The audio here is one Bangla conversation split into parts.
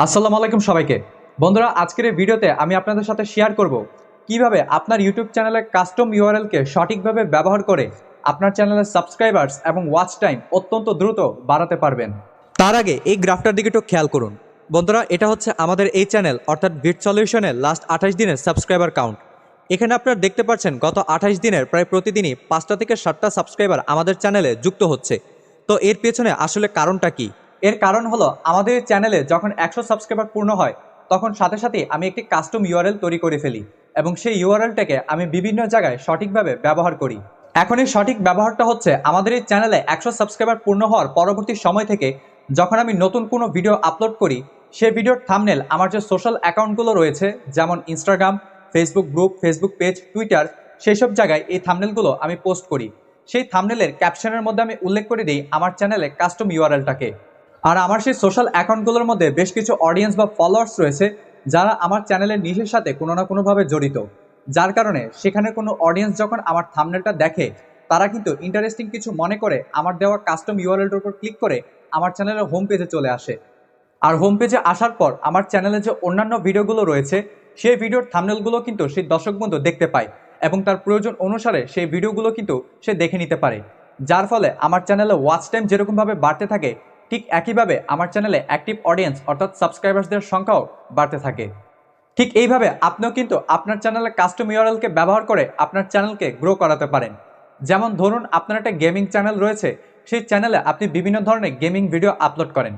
আসসালামু আলাইকুম সবাইকে। বন্ধুরা, আজকের এই ভিডিওতে আমি আপনাদের সাথে শেয়ার করব কিভাবে আপনার ইউটিউব চ্যানেলের কাস্টম ইউআরএলকে সঠিকভাবে ব্যবহার করে আপনার চ্যানেলের সাবস্ক্রাইবার্স এবং ওয়াচ টাইম অত্যন্ত দ্রুত বাড়াতে পারবেন। তার আগে এই গ্রাফটার দিকে একটু খেয়াল করুন। বন্ধুরা, এটা হচ্ছে আমাদের এই চ্যানেল অর্থাৎ বিট সলিউশনের লাস্ট 28 দিনের সাবস্ক্রাইবার কাউন্ট। এখানে আপনারা দেখতে পাচ্ছেন গত 28 দিনের প্রায় প্রতিদিনই 5টা থেকে 7টা সাবস্ক্রাইবার আমাদের চ্যানেলে যুক্ত হচ্ছে। তো এর পেছনে আসলে কারণটা কি? এর কারণ হলো আমাদের চ্যানেলে যখন 100 সাবস্ক্রাইবার পূর্ণ হয় তখন সাথে সাথে আমি একটি কাস্টম ইউআরএল তৈরি করে ফেলি এবং সেই ইউআরএলটাকে আমি বিভিন্ন জায়গায় সঠিকভাবে ব্যবহার করি। এখন এই সঠিক ব্যবহারটা হচ্ছে আমাদের এই চ্যানেলে 100 সাবস্ক্রাইবার পূর্ণ হওয়ার পরবর্তী সময় থেকে যখন আমি নতুন কোনো ভিডিও আপলোড করি সেই ভিডিওর থাম্বনেল আমার যে সোশ্যাল অ্যাকাউন্টগুলো রয়েছে যেমন Instagram, Facebook group, Facebook page, Twitter, সেই সব জায়গায় এই থাম্বনেলগুলো আমি পোস্ট করি। সেই থাম্বনেলের ক্যাপশনের মধ্যে আমি উল্লেখ করে দিই আমার চ্যানেলে কাস্টম ইউআরএলটাকে। আর আমার সেই সোশ্যাল অ্যাকাউন্টগুলোর মধ্যে বেশ কিছু অডিয়েন্স বা ফলোয়ার্স রয়েছে যারা আমার চ্যানেলের নিশের সাথে কোনো না কোনোভাবে জড়িত, যার কারণে সেখানে কোনো অডিয়েন্স যখন আমার থাম্বনেলটা দেখে তারা কিন্তু ইন্টারেস্টিং কিছু মনে করে আমার দেওয়া কাস্টম ইউআরএলটার উপর ক্লিক করে আমার চ্যানেলের হোম পেজে চলে আসে। আর হোম পেজে আসার পর আমার চ্যানেলে যে অন্যান্য ভিডিওগুলো রয়েছে সেই ভিডিওর থাম্বনেলগুলো কিন্তু সেই দর্শক বন্ধু দেখতে পায় এবং তার প্রয়োজন অনুসারে সেই ভিডিওগুলো কিন্তু সে দেখে নিতে পারে, যার ফলে আমার চ্যানেলে ওয়াচ টাইম যেরকমভাবে বাড়তে থাকে ঠিক একইভাবে আমার চ্যানেলে অ্যাক্টিভ অডিয়েন্স অর্থাৎ সাবস্ক্রাইবার্সদের সংখ্যাও বাড়তে থাকে। ঠিক এইভাবে আপনিও কিন্তু আপনার চ্যানেলে কাস্টম ইউআরএলকে ব্যবহার করে আপনার চ্যানেলকে গ্রো করাতে পারেন। যেমন ধরুন আপনার একটা গেমিং চ্যানেল রয়েছে, সেই চ্যানেলে আপনি বিভিন্ন ধরনের গেমিং ভিডিও আপলোড করেন।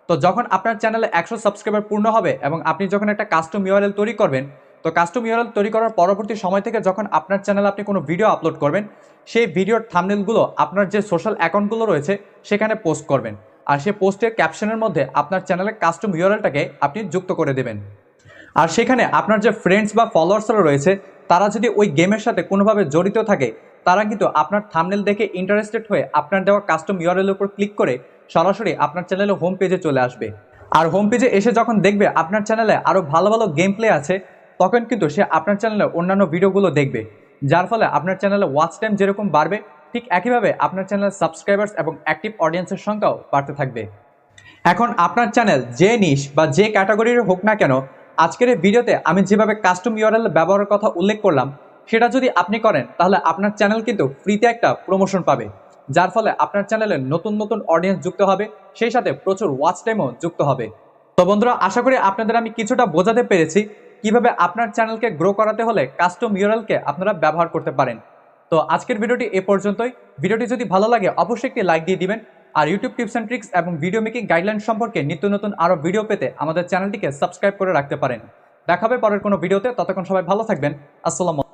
তো যখন আপনার চ্যানেলে 100 সাবস্ক্রাইবার পূর্ণ হবে এবং আপনি যখন একটা কাস্টম ইউআরএল তৈরি করবেন, তো কাস্টম ইউআরএল তৈরি করার পরবর্তী সময় থেকে যখন আপনার চ্যানেলে আপনি কোনো ভিডিও আপলোড করবেন সেই ভিডিওর থাম্বনেলগুলো আপনার যে সোশ্যাল অ্যাকাউন্টগুলো রয়েছে সেখানে পোস্ট করবেন। আর সেই পোস্টের ক্যাপশনের মধ্যে আপনার চ্যানেলের কাস্টম ইউআরএলটাকে আপনি যুক্ত করে দেবেন। আর সেখানে আপনার যে ফ্রেন্ডস বা ফলোয়ার্সরা রয়েছে তারা যদি ওই গেমের সাথে কোনোভাবে জড়িত থাকে তারা কিন্তু আপনার থাম্বনেল দেখে ইন্টারেস্টেড হয়ে আপনার দেওয়া কাস্টম ইউআরএল উপর ক্লিক করে সরাসরি আপনার চ্যানেলে হোম পেজে চলে আসবে। আর হোম পেজে এসে যখন দেখবে আপনার চ্যানেলে আরও ভালো ভালো গেম প্লে আছে তখন কিন্তু সে আপনার চ্যানেলে অন্যান্য ভিডিওগুলো দেখবে, যার ফলে আপনার চ্যানেলে ওয়াচ টাইম যেরকম বাড়বে ঠিক একইভাবে আপনার চ্যানেলের সাবস্ক্রাইবার্স এবং অ্যাক্টিভ অডিয়েন্সের সংখ্যাও বাড়তে থাকবে। এখন আপনার চ্যানেল যে নিশ বা যে ক্যাটাগরির হোক না কেন, আজকের এই ভিডিওতে আমি যেভাবে কাস্টম ইউআরএল ব্যবহারের কথা উল্লেখ করলাম সেটা যদি আপনি করেন তাহলে আপনার চ্যানেল কিন্তু ফ্রিতে একটা প্রমোশন পাবে, যার ফলে আপনার চ্যানেলে নতুন নতুন অডিয়েন্স যুক্ত হবে, সেই সাথে প্রচুর ওয়াচ টাইমও যুক্ত হবে। তো বন্ধুরা, আশা করি আপনাদের আমি কিছুটা বোঝাতে পেরেছি কিভাবে আপনার চ্যানেলকে গ্রো করাতে হলে কাস্টম ইউআরএলকে আপনারা ব্যবহার করতে পারেন। তো আজকের ভিডিওটি এ পর্যন্তই। ভিডিওটি যদি ভালো লাগে অবশ্যই একটি লাইক দিয়ে দিবেন। আর ইউটিউব টিপস অ্যান্ড ট্রিক্স এবং ভিডিও মেকিং গাইডলাইন সম্পর্কে নিত্য নতুন আরও ভিডিও পেতে আমাদের চ্যানেলটিকে সাবস্ক্রাইব করে রাখতে পারেন। দেখা হবে পরের কোনো ভিডিওতে, ততক্ষণ সবাই ভালো থাকবেন। আসসালামু